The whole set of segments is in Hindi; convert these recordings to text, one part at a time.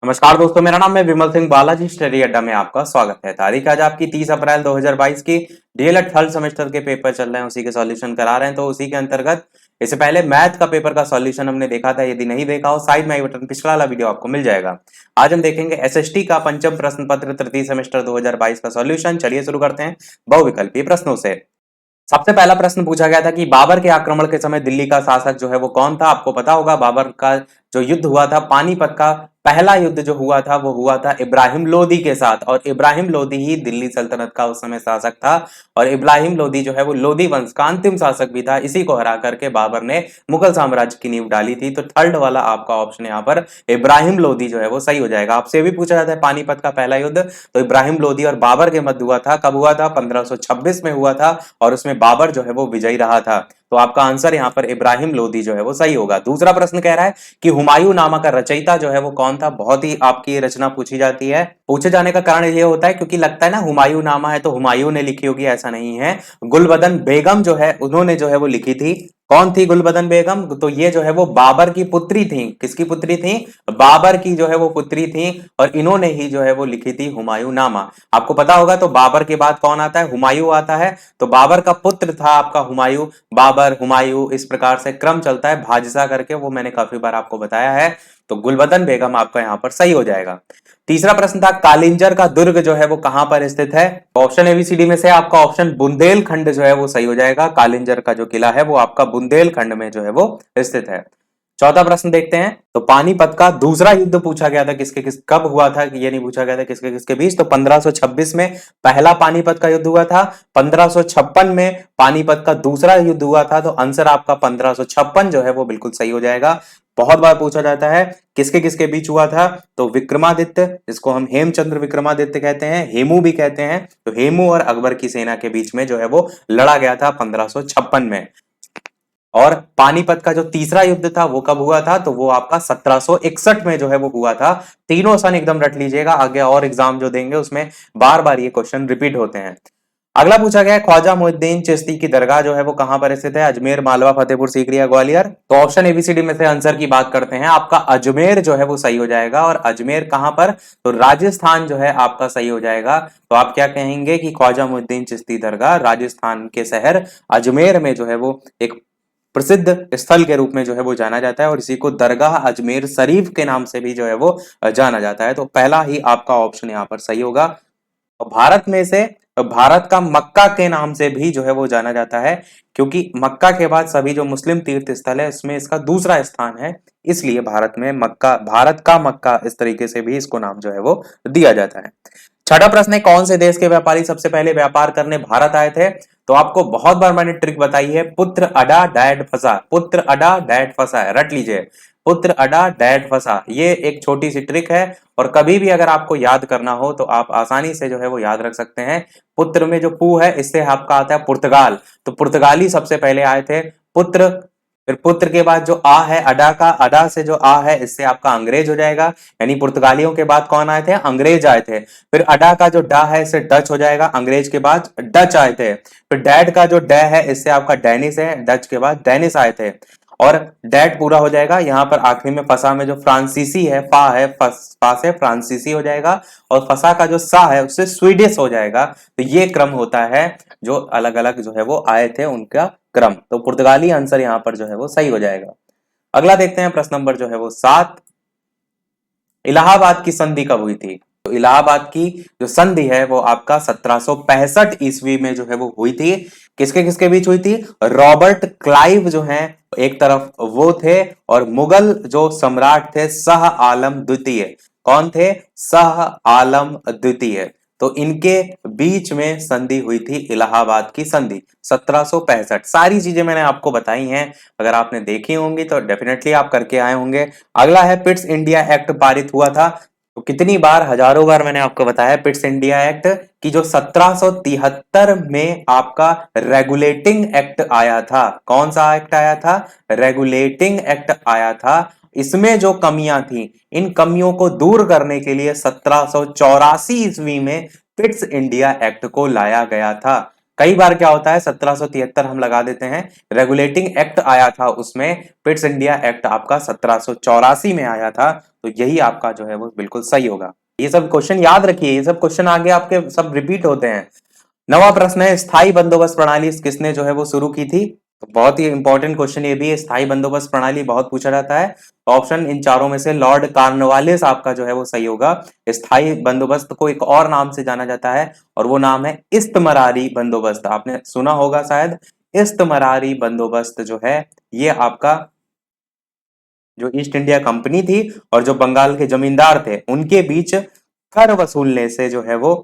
नमस्कार दोस्तों, मेरा नाम है विमल सिंह बालाजी। स्टडी अड्डा में आपका स्वागत है। तारीख आज आपकी 30 अप्रैल 2022 की। डीएलएड थर्ड सेमेस्टर के पेपर चल रहे हैं, उसी के सॉल्यूशन करा रहे हैं। तो उसी के अंतर्गत इससे पहले मैथ का पेपर का सॉल्यूशन हमने देखा था। यदि नहीं देखा हो, साइड में आई बटन पिछला वाला वीडियो आपको मिल जाएगा। आज हम देखेंगे एसएसटी का पंचम प्रश्न पत्र तृतीय सेमेस्टर 2022 का सॉल्यूशन। चलिए शुरू करते हैं बहुविकल्पीय प्रश्नों से। सबसे पहला प्रश्न पूछा गया था कि बाबर के आक्रमण के समय दिल्ली का शासक जो है वो कौन था। आपको पता होगा बाबर का जो युद्ध हुआ था, पानीपत का पहला युद्ध जो हुआ था वो हुआ था इब्राहिम लोदी के साथ। और इब्राहिम लोदी ही दिल्ली सल्तनत का उस समय शासक था। और इब्राहिम लोदी जो है वो लोदी वंश का अंतिम शासक भी था। इसी को हरा करके बाबर ने मुगल साम्राज्य की नींव डाली थी। तो थर्ड वाला आपका ऑप्शन यहाँ पर इब्राहिम लोदी जो है वो सही हो जाएगा। आपसे भी पूछा जाता है पानीपत का पहला युद्ध, तो इब्राहिम लोदी और बाबर के मध्य हुआ था। कब हुआ था? 1526 में हुआ था। और उसमें बाबर जो है वो विजयी रहा था। तो आपका आंसर यहाँ पर इब्राहिम लोदी जो है वो सही होगा। दूसरा प्रश्न कह रहा है कि हुमायूं नामा का रचयिता जो है वो कौन था। बहुत ही आपकी रचना पूछी जाती है। पूछे जाने का कारण ये होता है क्योंकि लगता है ना हुमायूं नामा है तो हुमायूं ने लिखी होगी, ऐसा नहीं है। गुलबदन बेगम जो है उन्होंने जो है वो लिखी थी। कौन थी गुलबदन बेगम? तो ये जो है वो बाबर की पुत्री थी। किसकी पुत्री थी? बाबर की जो है वो पुत्री थी। और इन्होंने ही जो है वो लिखी थी हुमायूं नामा। आपको पता होगा तो बाबर के बाद कौन आता है? हुमायूं आता है। तो बाबर का पुत्र था आपका हुमायूं। बाबर, हुमायूं, इस प्रकार से क्रम चलता है भाजसा करके, वो मैंने काफी बार आपको बताया है। तो गुलबदन बेगम आपका यहां पर सही हो जाएगा। तीसरा प्रश्न था कालिंजर का दुर्ग जो है वो कहां पर स्थित है। ऑप्शन एबीसीडी में से आपका ऑप्शन बुंदेलखंड जो है वो सही हो जाएगा। कालिंजर का जो किला है वो आपका बुंदेलखंड में जो है वो स्थित है। चौथा प्रश्न देखते हैं। तो पानीपत का दूसरा युद्ध पूछा गया था किसके किस कब हुआ था, ये नहीं पूछा गया था किसके किसके बीच। तो 1526 में पहला पानीपत का युद्ध हुआ था। 1556 में पानीपत का दूसरा युद्ध हुआ था। तो आंसर आपका 1556 जो है वो बिल्कुल सही हो जाएगा। बहुत बार पूछा जाता है किसके किसके बीच हुआ था। तो विक्रमादित्य, जिसको हम हेमचंद्र विक्रमादित्य कहते हैं, हेमू भी कहते हैं, तो हेमू और अकबर की सेना के बीच में जो है वो लड़ा गया था 1556 में। और पानीपत का जो तीसरा युद्ध था वो कब हुआ था? तो वो आपका 1761 में जो है वो हुआ था। तीनों सन एकदम रट लीजिएगा, आगे और एग्जाम जो देंगे उसमें बार बार ये क्वेश्चन रिपीट होते हैं। अगला पूछा गया है ख्वाजा मोइनुद्दीन चिश्ती की दरगाह जो है वो कहां पर स्थित है। अजमेर, मालवा, फतेहपुर सीकरी या ग्वालियर। तो ऑप्शन एबीसीडी में से आंसर की बात करते हैं। आपका अजमेर जो है वो सही हो जाएगा। और अजमेर कहां पर? तो राजस्थान जो है आपका सही हो जाएगा। तो आप क्या कहेंगे कि ख्वाजा मोइनुद्दीन चिश्ती दरगाह राजस्थान के शहर अजमेर में जो है वो एक प्रसिद्ध स्थल के रूप में जो है वो जाना जाता है। और इसी को दरगाह अजमेर शरीफ के नाम से भी जो है वो जाना जाता है। तो पहला ही आपका ऑप्शन यहाँ पर सही होगा। और भारत में से भारत का मक्का के नाम से भी जो है वो जाना जाता है, क्योंकि मक्का के बाद सभी जो मुस्लिम तीर्थ स्थल है इसमें इसका दूसरा स्थान है। इसलिए भारत में मक्का, भारत का मक्का, इस तरीके से भी इसको नाम जो है वो दिया जाता है। छठा प्रश्न है कौन से देश के व्यापारी सबसे पहले व्यापार करने भारत आए थे। तो आपको बहुत बार मैंने ट्रिक बताई है, पुत्र अडा डैड फंसा, पुत्र अडा डैड फंसा है, रट लीजिए, पुत्र अडा डैड फंसा। ये एक छोटी सी ट्रिक है। और कभी भी अगर आपको याद करना हो तो आप आसानी से जो है वो याद रख सकते हैं। पुत्र में जो पू है इससे आपका आता है पुर्तगाल। तो पुर्तगाली सबसे पहले आए थे। पुत्र, फिर पुत्र के बाद जो आ है अडा का, अडा से जो आ है इससे आपका अंग्रेज हो जाएगा। यानी पुर्तगालियों के बाद कौन आए थे? अंग्रेज आए थे। फिर अडा का जो डा है इससे डच हो जाएगा, अंग्रेज के बाद डच आए थे। फिर डैड का जो डै है इससे आपका डेनिस है, डच के बाद डेनिस आए थे। और डैड पूरा हो जाएगा। यहां पर आखिरी में फसा में जो फ्रांसीसी है, फा है, फा से फ्रांसीसी हो जाएगा। और फसा का जो सा है उससे स्वीडिश हो जाएगा। तो ये क्रम होता है जो अलग अलग जो है वो आए थे उनका क्रम। तो पुर्तगाली आंसर यहां पर जो है वो सही हो जाएगा। अगला देखते हैं प्रश्न नंबर जो है वो 7। इलाहाबाद की संधि कब हुई थी? तो इलाहाबाद की जो संधि है वो आपका 1765 ईस्वी में जो है वो हुई थी। किसके किसके बीच हुई थी? रॉबर्ट क्लाइव जो है एक तरफ वो थे, और मुगल जो सम्राट थे शाह आलम द्वितीय। कौन थे? शाह आलम द्वितीय। तो इनके बीच में संधि हुई थी, इलाहाबाद की संधि 1765। सारी चीजें मैंने आपको बताई हैं, अगर आपने देखी होंगी तो डेफिनेटली आप करके आए होंगे। अगला है पिट्स इंडिया एक्ट पारित हुआ था। तो कितनी बार, हजारों बार मैंने आपको बताया पिट्स इंडिया एक्ट की जो 1773 में आपका रेगुलेटिंग एक्ट आया था। कौन सा एक्ट आया था? रेगुलेटिंग एक्ट आया था। इसमें जो कमियां थी इन कमियों को दूर करने के लिए 1784 ईस्वी में पिट्स इंडिया एक्ट को लाया गया था। कई बार क्या होता है 1773 हम लगा देते हैं, रेगुलेटिंग एक्ट आया था उसमें, पिट्स इंडिया एक्ट आपका 1784 में आया था, तो यही आपका जो है वो बिल्कुल सही होगा। ये सब क्वेश्चन याद रखिए, ये सब क्वेश्चन आगे आपके सब रिपीट होते हैं। नवा प्रश्न है, स्थायी बंदोबस्त प्रणाली किसने जो है वो शुरू की थी? तो बहुत ही इंपॉर्टेंट क्वेश्चन ये भी है, स्थायी बंदोबस्त प्रणाली बहुत पूछा जाता है। ऑप्शन इन चारों में से लॉर्ड कॉर्नवालिस आपका जो है वो सही होगा। स्थायी बंदोबस्त को एक और नाम से जाना जाता है और वो नाम है इस्तमरारी बंदोबस्त, आपने सुना होगा शायद। इस्तमरारी बंदोबस्त जो है ये आपका जो ईस्ट इंडिया कंपनी थी और जो बंगाल के जमींदार थे उनके बीच कर वसूलने से जो है वो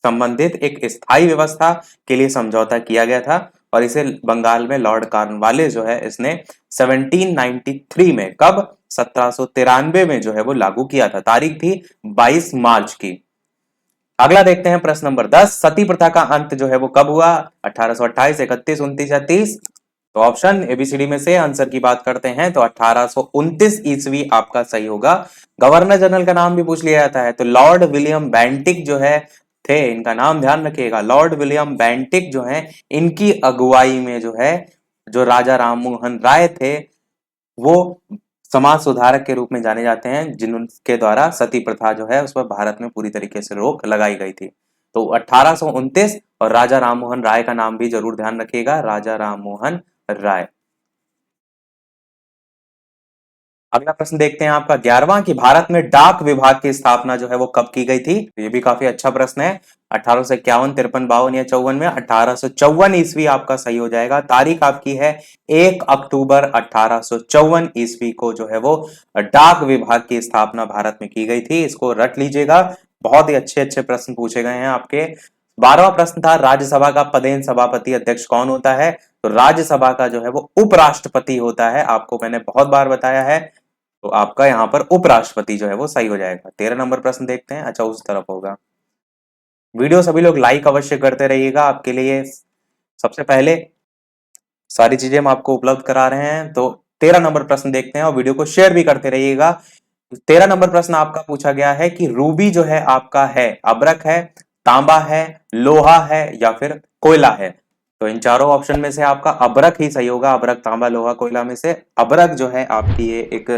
संबंधित एक स्थायी व्यवस्था के लिए समझौता किया गया था और इसे बंगाल में लॉर्ड कॉर्नवालिस जो है इसने 1793 में, कब? 1793 में जो है वो लागू किया था। तारीख थी 22 मार्च की। अगला देखते हैं प्रश्न नंबर 10, सती प्रथा का अंत जो है वो कब हुआ? 1828, 31, 29 या 30? तो ऑप्शन एबीसीडी में से आंसर की बात करते हैं तो 1829 ईस्वी आपका सही होगा। गवर्नर जनरल का नाम भी पूछ लिया जाता है, तो लॉर्ड विलियम बेंटिक जो है थे, इनका नाम ध्यान रखिएगा, लॉर्ड विलियम बेंटिक जो है, इनकी अगुवाई में जो है जो राजा राममोहन राय थे वो समाज सुधारक के रूप में जाने जाते हैं, जिनके द्वारा सती प्रथा जो है उस पर भारत में पूरी तरीके से रोक लगाई गई थी। तो 1829 और राजा राममोहन राय का नाम भी जरूर ध्यान रखिएगा, राजा राममोहन राय। अगला प्रश्न देखते हैं आपका 11वां, कि भारत में डाक विभाग की स्थापना जो है वो कब की गई थी? ये भी काफी अच्छा प्रश्न है। 1851, 53, 52 या 54 में? 1854 ईस्वी आपका सही हो जाएगा। तारीख आपकी है 1 अक्टूबर 1854 ईस्वी को जो है वो डाक विभाग की स्थापना भारत में की गई थी। इसको रट लीजिएगा, बहुत ही अच्छे अच्छे प्रश्न पूछे गए हैं आपके। 12वां प्रश्न था, राज्यसभा का पदेन सभापति अध्यक्ष कौन होता है? तो राज्यसभा का जो है वो उपराष्ट्रपति होता है, आपको मैंने बहुत बार बताया है। तो आपका यहाँ पर उपराष्ट्रपति जो है वो सही हो जाएगा। 13 नंबर प्रश्न देखते हैं, अच्छा उस तरफ होगा। वीडियो सभी लोग लाइक अवश्य करते रहिएगा, आपके लिए सबसे पहले सारी चीजें हम आपको उपलब्ध करा रहे हैं। तो 13 नंबर प्रश्न देखते हैं और वीडियो को शेयर भी करते रहिएगा। 13 नंबर प्रश्न आपका पूछा गया है कि रूबी जो है आपका है अब्रक है, तांबा है, लोहा है या फिर कोयला है? तो इन चारों ऑप्शन में से आपका अब्रक ही सही होगा। अब्रक, तांबा, लोहा, कोयला में से अब्रक जो है आपकी ये एक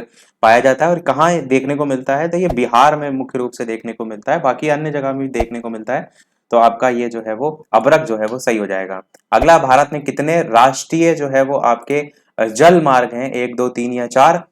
पाया जाता है। और कहाँ देखने को मिलता है? तो ये बिहार में मुख्य रूप से देखने को मिलता है, बाकी अन्य जगह भी देखने को मिलता है। तो आपका ये जो है वो अब्रक जो है वो सही हो जाएगा। अगला, भारत में कितने राष्ट्रीय जो है वो आपके जल मार्ग हैं? 1, 2, 3 या 4?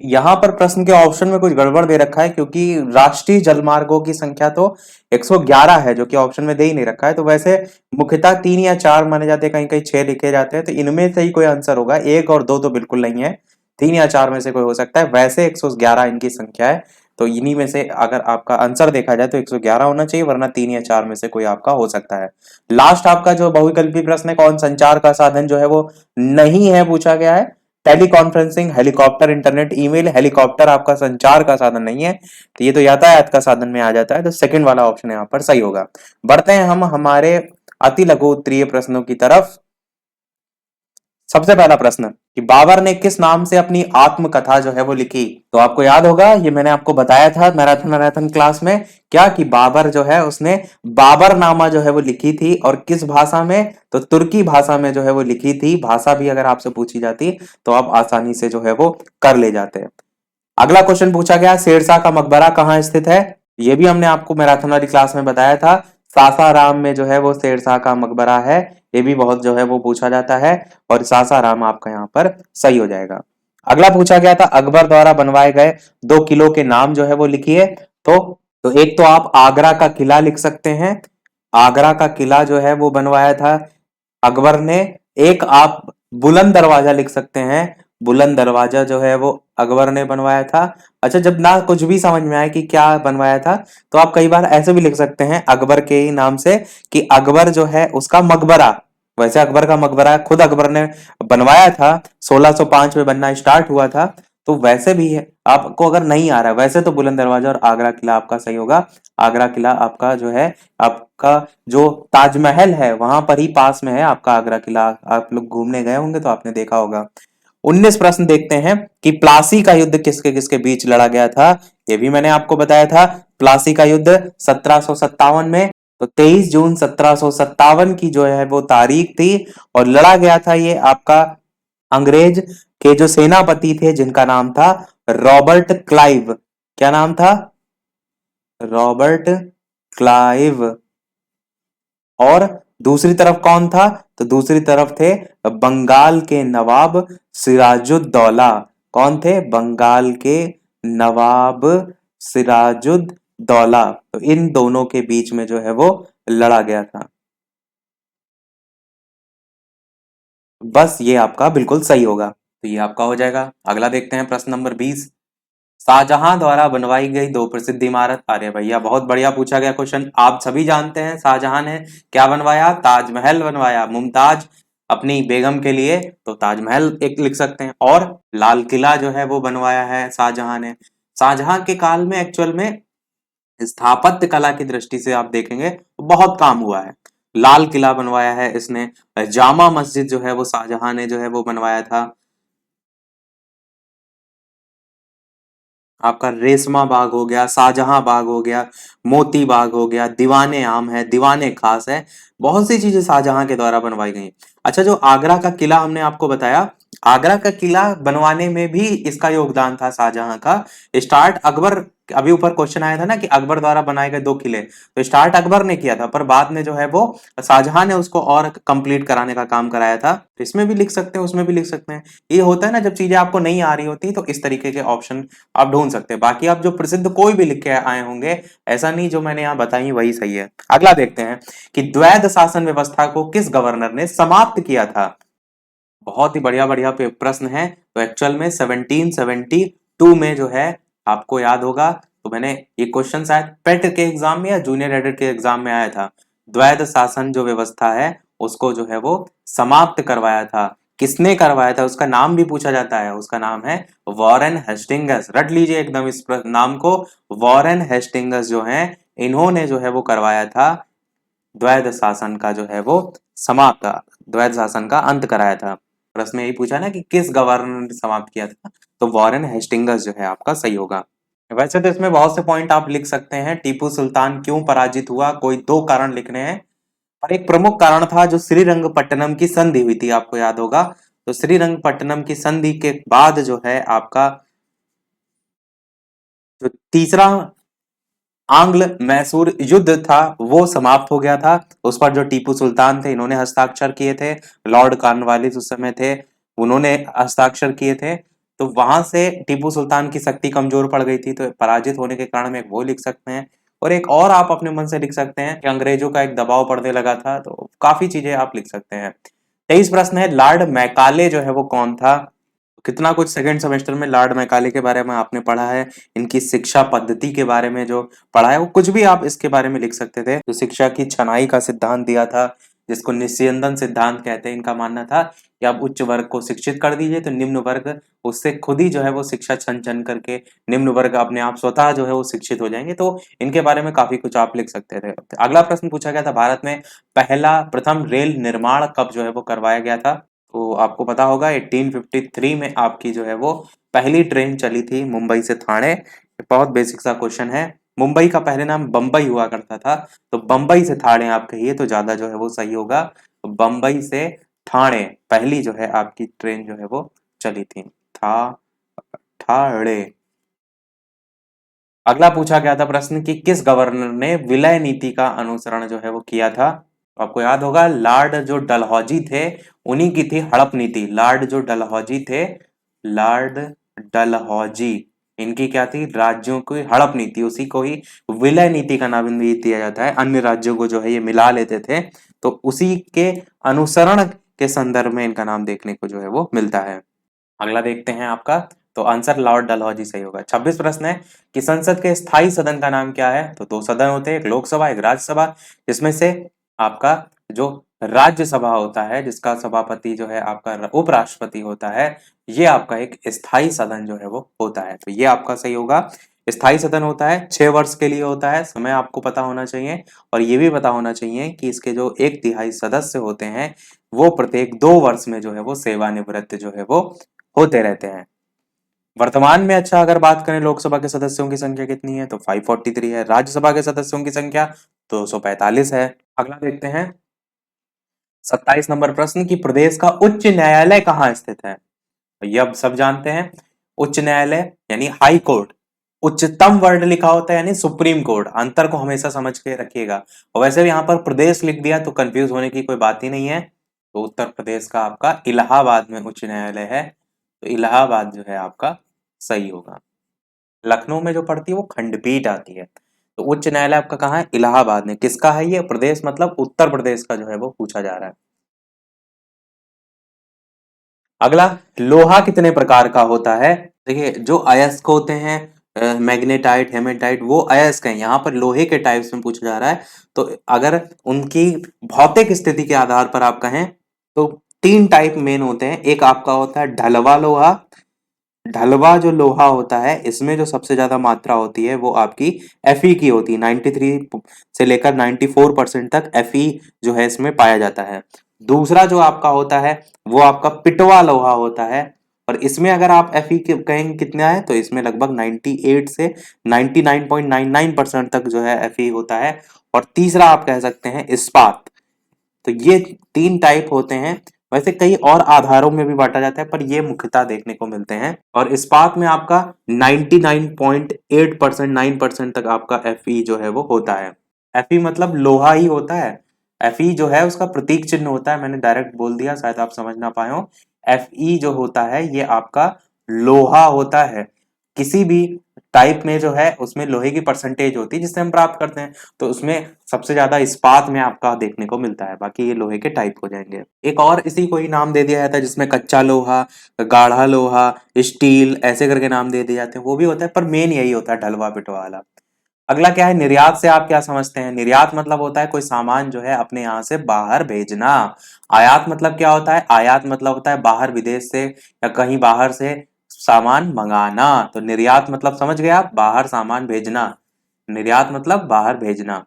यहाँ पर प्रश्न के ऑप्शन में कुछ गड़बड़ दे रखा है, क्योंकि राष्ट्रीय जलमार्गों की संख्या तो 111 है, जो कि ऑप्शन में दे ही नहीं रखा है। तो वैसे मुख्यतः 3 या 4 माने जाते हैं, कहीं कहीं 6 लिखे जाते हैं, तो इनमें से ही कोई आंसर होगा। 1 और 2 तो बिल्कुल नहीं है, 3 या 4 में से कोई हो सकता है। वैसे 111 इनकी संख्या है, तो इन्हीं में से अगर आपका आंसर देखा जाए तो 111 होना चाहिए, वरना 3 या 4 में से कोई आपका हो सकता है। लास्ट आपका जो बहुविकल्पी प्रश्न है, कौन संचार का साधन जो है वो नहीं है, पूछा गया है। Teleconferencing, helicopter, internet, email. Helicopter आपका संचार का साधन नहीं है, तो ये तो यातायात का साधन में आ जाता है। तो सेकंड वाला ऑप्शन यहाँ पर सही होगा। बढ़ते हैं हम हमारे अति लघु उत्तरीय प्रश्नों की तरफ। सबसे पहला प्रश्न, कि बाबर ने किस नाम से अपनी आत्मकथा जो है वो लिखी? तो आपको याद होगा, ये मैंने आपको बताया था मैराथन क्लास में, क्या कि बाबर जो है उसने बाबरनामा जो है वो लिखी थी। और किस भाषा में? तो तुर्की भाषा में जो है वो लिखी थी। भाषा भी अगर आपसे पूछी जाती तो आप आसानी से जो है वो कर ले जाते। अगला क्वेश्चन पूछा गया, शेरशाह का मकबरा कहाँ स्थित है? ये भी हमने आपको मैराथन वाली क्लास में बताया था, सासाराम में जो है वो शेरशाह का मकबरा है। ये भी बहुत जो है वो पूछा जाता है, और सासाराम आपका यहाँ पर सही हो जाएगा। अगला पूछा गया था, अकबर द्वारा बनवाए गए 2 किलों के नाम जो है वो लिखिए। तो एक तो आप आगरा का किला लिख सकते हैं, आगरा का किला जो है वो बनवाया था अकबर ने। एक आप बुलंद दरवाजा लिख सकते हैं, बुलंद दरवाजा जो है वो अकबर ने बनवाया था। अच्छा, जब ना कुछ भी समझ में आए कि क्या बनवाया था, तो आप कई बार ऐसे भी लिख सकते हैं अकबर के ही नाम से, कि अकबर जो है उसका मकबरा। वैसे अकबर का मकबरा खुद अकबर ने बनवाया था, 1605 में बनना स्टार्ट हुआ था। तो वैसे भी है, आपको अगर नहीं आ रहा है वैसे, तो बुलंद दरवाजा और आगरा किला आपका सही होगा। आगरा किला आपका जो है, आपका जो ताजमहल है वहां पर ही पास में है आपका आगरा किला। आप लोग घूमने गए होंगे तो आपने देखा होगा। 19 प्रश्न देखते हैं, कि प्लासी का युद्ध किसके किसके बीच लड़ा गया था? ये भी मैंने आपको बताया था। प्लासी का युद्ध 1757 में तो 23 जून 1757 की जो है वो तारीख थी और लड़ा गया था ये आपका अंग्रेज के जो सेनापति थे जिनका नाम था रॉबर्ट क्लाइव। क्या नाम था? Robert Clive. और दूसरी तरफ कौन था? तो दूसरी तरफ थे बंगाल के नवाब सिराजुद्दौला। कौन थे? बंगाल के नवाब सिराजुद्दौला। तो इन दोनों के बीच में जो है वो लड़ा गया था। बस ये आपका बिल्कुल सही होगा। तो ये आपका हो जाएगा। अगला देखते हैं प्रश्न नंबर 20। शाहजहां द्वारा बनवाई गई दो प्रसिद्ध इमारत। अरे भैया बहुत बढ़िया पूछा गया क्वेश्चन। आप सभी जानते हैं शाहजहां ने क्या बनवाया? ताजमहल बनवाया। मुमताज अपनी बेगम के लिए तो ताजमहल एक लिख सकते हैं। और लाल किला जो है वो बनवाया है शाहजहां ने। शाहजहां के काल में एक्चुअल में स्थापत्य कला की दृष्टि से आप देखेंगे तो बहुत काम हुआ है। लाल किला बनवाया है इसने। जामा मस्जिद जो है वो शाहजहां ने जो है वो बनवाया था। आपका रेशमा बाग हो गया, शाहजहां बाग हो गया, मोती बाग हो गया, दीवाने आम है, दीवाने खास है। बहुत सी चीजें शाहजहां के द्वारा बनवाई गई। अच्छा, जो आगरा का किला हमने आपको बताया, आगरा का किला बनवाने में भी इसका योगदान था शाहजहां का। स्टार्ट अकबर, अभी ऊपर क्वेश्चन आया था ना कि अकबर द्वारा बनाए गए दो किले, तो स्टार्ट अकबर ने किया था पर बाद में जो है वो शाहजहां ने उसको और कंप्लीट कराने का काम कराया था। तो इसमें भी लिख सकते हैं, उसमें भी लिख सकते हैं। ये होता है ना जब चीजें आपको नहीं आ रही होती तो इस तरीके के ऑप्शन आप ढूंढ सकते हैं। बाकी आप जो प्रसिद्ध कोई भी लिख के आए होंगे, ऐसा नहीं जो मैंने यहाँ बताई वही सही है। अगला देखते हैं कि द्वैध शासन व्यवस्था को किस गवर्नर ने समाप्त किया था। बहुत ही बढ़िया बढ़िया प्रश्न है। तो एक्चुअल में 1772 में जो है आपको याद होगा, तो मैंने ये क्वेश्चन शायद पेट के एग्जाम में या जूनियर एडिट के एग्जाम में आया था। द्वैध शासन जो व्यवस्था है उसको जो है वो समाप्त करवाया था। किसने करवाया था? उसका नाम भी पूछा जाता है। उसका नाम है वॉरेन हेस्टिंगस। रट लीजिए एकदम इस नाम को। वॉरेन हेस्टिंगस जो है, इन्होंने जो है वो करवाया था द्वैध शासन का जो है वो समाप्त, द्वैध शासन का अंत कराया था। प्रश्न में यही पूछा ना कि किस गवर्नर ने समाप्त किया था, तो वॉरेन हेस्टिंगस जो है आपका सही होगा। वैसे तो इसमें बहुत से पॉइंट आप लिख सकते हैं। टीपू सुल्तान क्यों पराजित हुआ, कोई दो कारण लिखने हैं। और एक प्रमुख कारण था जो श्रीरंगपट्टनम की संधि हुई थी, आपको याद होगा। तो श्रीरंगपट्टनम की संधि के बाद जो है आपका जो तीसरा आंग्ल मैसूर युद्ध था वो समाप्त हो गया था। उस पर जो टीपू सुल्तान थे इन्होंने हस्ताक्षर किए थे। लॉर्ड कॉर्नवालिस उस समय थे, उन्होंने हस्ताक्षर किए थे। तो वहां से टीपू सुल्तान की शक्ति कमजोर पड़ गई थी, तो पराजित होने के कारण में एक वो लिख सकते हैं। और एक और आप अपने मन से लिख सकते हैं कि अंग्रेजों का एक दबाव पड़ने लगा था। तो काफी चीजें आप लिख सकते हैं। 23 प्रश्न है, लॉर्ड मैकाले जो है वो कौन था? कितना कुछ सेकंड सेमेस्टर में लॉर्ड मैकाले के बारे में आपने पढ़ा है। इनकी शिक्षा पद्धति के बारे में जो पढ़ा है वो कुछ भी आप इसके बारे में लिख सकते थे। जो शिक्षा की छनाई का सिद्धांत दिया था, जिसको निस्यंदन सिद्धांत कहते हैं, इनका मानना था कि आप उच्च वर्ग को शिक्षित कर दीजिए तो निम्न वर्ग उससे खुद ही जो है वो शिक्षा छन छन करके निम्न वर्ग अपने आप स्वतः जो है वो शिक्षित हो जाएंगे। तो इनके बारे में काफी कुछ आप लिख सकते थे। अगला प्रश्न पूछा गया था, भारत में पहला प्रथम रेल निर्माण कब जो है वो करवाया गया था? तो आपको पता होगा 1853 में आपकी जो है वो पहली ट्रेन चली थी मुंबई से थाने। बहुत बेसिक सा क्वेश्चन है। मुंबई का पहले नाम बम्बई हुआ करता था, तो बम्बई से थाने आप कहिए तो ज्यादा जो है वो सही होगा। तो बम्बई से थाने पहली जो है आपकी ट्रेन जो है वो चली थी। था ठाड़े। अगला पूछा गया था प्रश्न कि किस गवर्नर ने विलय नीति का अनुसरण जो है वो किया था? तो आपको याद होगा लॉर्ड जो डलहौजी थे उन्हीं की थी हड़प नीति। लॉर्ड जो डलहौजी थे, लॉर्ड डलहौजी, इनकी क्या थी? राज्यों की हड़प नीति। उसी को ही विलय नीति का नाम भी दिया जाता है। अन्य राज्यों को जो है ये मिला लेते थे, तो उसी के अनुसरण के संदर्भ में इनका नाम देखने को जो है वो मिलता है। अगला देखते हैं आपका, तो आंसर लॉर्ड डलहौजी सही होगा। 26 प्रश्न है कि संसद के स्थायी सदन का नाम क्या है? तो दो सदन होते हैं, एक लोकसभा एक राज्यसभा। जिसमें से आपका जो राज्यसभा होता है जिसका सभापति जो है आपका उपराष्ट्रपति होता है, ये आपका एक स्थायी सदन जो है वो होता है। तो ये आपका सही होगा। स्थायी सदन होता है 6 वर्ष के लिए होता है। समय आपको पता होना चाहिए और ये भी पता होना चाहिए कि इसके जो 1/3 सदस्य होते हैं वो प्रत्येक 2 वर्ष में जो है वो सेवानिवृत्त जो है वो होते रहते हैं। वर्तमान में अच्छा अगर बात करें लोकसभा के सदस्यों की संख्या कितनी है तो 543 है। राज्यसभा के सदस्यों की संख्या 245 है। अगला देखते हैं 27 नंबर प्रश्न की प्रदेश का उच्च न्यायालय कहाँ स्थित है। तो ये अब सब जानते हैं। उच्च न्यायालय यानी हाई कोर्ट, उच्चतम वर्ड लिखा होता है यानी सुप्रीम कोर्ट। अंतर को हमेशा समझ के रखिएगा। और वैसे भी यहाँ पर प्रदेश लिख दिया तो कंफ्यूज होने की कोई बात ही नहीं है। तो उत्तर प्रदेश का आपका इलाहाबाद में उच्च न्यायालय है। तो इलाहाबाद जो है आपका सही होगा। लखनऊ में जो पड़ती है वो खंडपीठ आती है। तो उच्च न्यायालय आपका कहाँ है, इलाहाबाद में। किसका है ये प्रदेश, मतलब उत्तर प्रदेश का जो है वो पूछा जा रहा है। अगला, लोहा कितने प्रकार का होता है। देखिए जो अयस्क होते हैं मैग्नेटाइट हेमेटाइट वो अयस्क हैं। यहाँ पर लोहे के टाइप्स में पूछा जा रहा है। तो अगर उनकी भौतिक स्थिति के आधार पर आप कहें तो तीन टाइप मेन होते हैं। एक आपका होता है ढलवा लोहा। ढलवा जो लोहा होता है इसमें जो सबसे ज्यादा मात्रा होती है वो आपकी Fe की होती है। 93 से लेकर 94% तक Fe जो है इसमें पाया जाता है। दूसरा जो आपका होता है वो आपका पिटवा लोहा होता है। और इसमें अगर आप Fe कहेंगे कितना है तो इसमें लगभग 98 से 99.99% तक जो है Fe होता है। और तीसरा आप कह सकते हैं इस्पात। तो ये तीन टाइप होते हैं। वैसे कई और आधारों में भी बांटा जाता है पर ये मुख्यतः देखने को मिलते हैं। और इस्पात में आपका 99.8% 9% तक आपका Fe जो है वो होता है। Fe मतलब लोहा ही होता है। Fe जो है उसका प्रतीक चिन्ह होता है। मैंने डायरेक्ट बोल दिया, शायद आप समझ ना पाए हो। Fe जो होता है ये आपका लोहा होता है। किसी भी टाइप में जो है उसमें लोहे की परसेंटेज होती है जिससे हम प्राप्त करते हैं। तो उसमें सबसे ज्यादा इस्पात में आपका देखने को मिलता है। बाकी ये लोहे के टाइप हो जाएंगे। एक और इसी को ही नाम दे दिया जाता है जिसमें कच्चा लोहा, गाढ़ा लोहा, स्टील ऐसे करके नाम दे दिए जाते हैं। वो भी होता है पर मेन यही होता है ढलवा पिटवा वाला। अगला क्या है, निर्यात से आप क्या समझते हैं। निर्यात मतलब होता है कोई सामान जो है अपने यहाँ से बाहर भेजना। आयात मतलब क्या होता है, आयात मतलब होता है बाहर विदेश से या कहीं बाहर से सामान मंगाना। तो निर्यात मतलब समझ गए आप, बाहर सामान भेजना। निर्यात मतलब बाहर भेजना।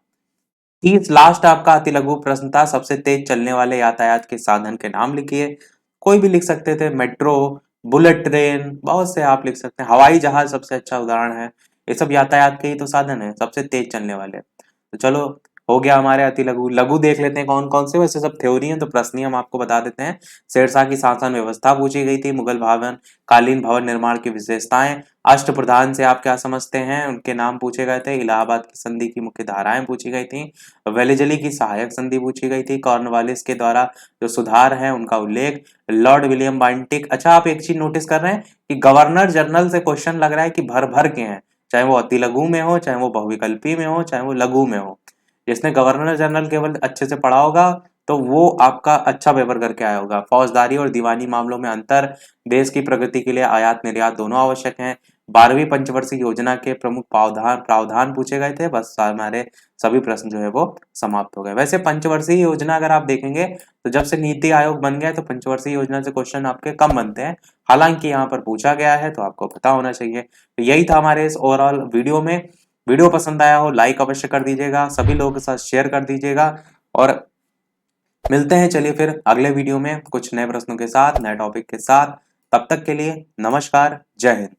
30 लास्ट आपका अति लघु प्रश्न था, सबसे तेज चलने वाले यातायात के साधन के नाम लिखिए। कोई भी लिख सकते थे, मेट्रो, बुलेट ट्रेन, बहुत से आप लिख सकते हैं। हवाई जहाज सबसे अच्छा उदाहरण है। ये सब यातायात के ही तो साधन है सबसे तेज चलने वाले। तो चलो हो गया हमारे अति लघु। लघु देख लेते हैं कौन कौन से, वैसे सब थ्योरी है तो प्रश्न ही हम आपको बता देते हैं। शेरशाह की शासन व्यवस्था पूछी गई थी। मुगल भवन कालीन भवन निर्माण की विशेषताएं। अष्टप्रधान से आप क्या समझते हैं, उनके नाम पूछे गए थे। इलाहाबाद की संधि की मुख्य धाराएं पूछी गई थी। वेलेजली की सहायक संधि पूछी गई थी। कॉर्नवालिस के द्वारा जो सुधार है उनका उल्लेख। Lord William Bentinck. अच्छा आप एक चीज नोटिस कर रहे हैं कि गवर्नर जनरल से क्वेश्चन लग रहा है कि भर भर के हैं, चाहे वो अति लघु में हो, चाहे वो बहुविकल्पी में हो, चाहे वो लघु में हो। जिसने गवर्नर जनरल केवल अच्छे से पढ़ा होगा तो वो आपका अच्छा पेपर करके आया होगा। फौजदारी और दीवानी मामलों में अंतर। देश की प्रगति के लिए आयात निर्यात दोनों आवश्यक हैं। 12वीं पंचवर्षीय योजना के प्रमुख प्रावधान प्रावधान पूछे गए थे। बस हमारे सभी प्रश्न जो है वो समाप्त हो गए। वैसे पंचवर्षीय योजना अगर आप देखेंगे तो जब से नीति आयोग बन गया तो पंचवर्षीय योजना से क्वेश्चन आपके कम बनते हैं। हालांकि यहाँ पर पूछा गया है तो आपको पता होना चाहिए। तो यही था हमारे इस ओवरऑल वीडियो में। वीडियो पसंद आया हो लाइक अवश्य कर दीजिएगा, सभी लोगों के साथ शेयर कर दीजिएगा। और मिलते हैं चलिए फिर अगले वीडियो में कुछ नए प्रश्नों के साथ, नए टॉपिक के साथ। तब तक के लिए नमस्कार, जय हिंद।